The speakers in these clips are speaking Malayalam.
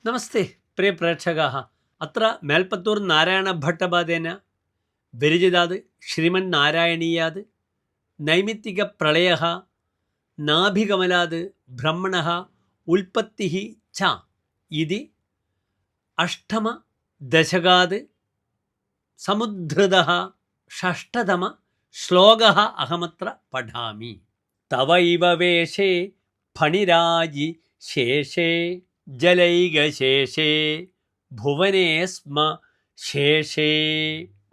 നമസ്തേ പ്രിയ പ്രേക്ഷകാः അത്ര മേൽപ്പത്തൂർ നാരായണഭട്ടപാദേന വിരചിതാത് ശ്രീമൻ നാരായണീയാത് നൈമിത്തികപ്രളയः നാഭികമലാത് ബ്രഹ്മണः ഉൽപ്പത്തിः ച ഇതി അഷ്ടമദശകാത് സമുദ്ധൃതः ഷഷ്ടതമ ശ്ലോകः അഹമത്ര പഠാമി. തവ ഇവ വേഷേ ഫണിരാജി ശേഷേ ജലൈകശേഷേ ഭുവനേ സ്മ ശേഷേ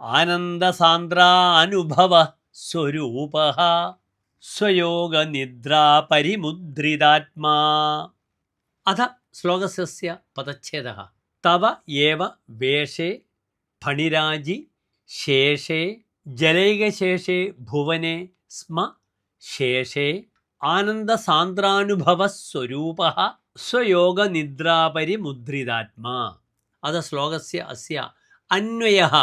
ആനന്ദസാന്ദ്രാനുഭവ സ്വരൂപഃ സ്വയോഗനിദ്രാ പരിമുദ്രിതാത്മാ. അഥ ശ്ലോകസ്യ പദച്ഛേദഃ. തവ ഏവ വേഷേ ഫണിരാജി ശേഷേ ജലൈകശേഷേ ഭുവനേ സ്മ ശേഷേ ആനന്ദസാന്ദ്രാനുഭവസ്വരൂപഃ സ്വയോഗനിദ്രാപരിമുദ്രിതാത്മാ. അത ശ്ലോകസ്യ അസ്യ അന്വയഃ.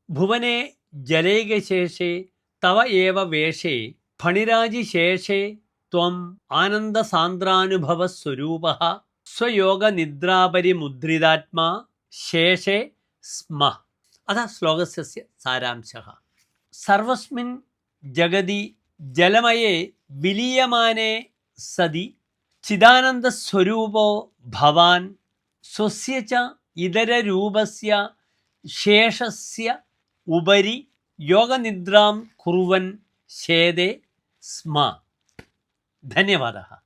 ഭുവനേ ജലൈകശേഷേ തവ ഏവ വേഷേ ഫണിരാജിശേഷേ ത്വം ആനന്ദസാന്ദ്രാനുഭവസ്വരൂപഃ സ്വയോഗനിദ്രാപരിമുദ്രിതാത്മാ ശേഷേ സ്മ. അത ശ്ലോകസ്യ സാരാംശഃ. സർവസ്മിൻ ജഗതി ജലമയേ വിലീയമാനേ സതി ചിദാനന്ദസ്വരൂപോ ഭവാൻ സ്വസ്യ ച ഇതരരൂപസ്യ ശേഷസ്യ ഉപരി യോഗനിദ്രാം കുർവൻ ശേദേ സ്മ. ധന്യവാദः.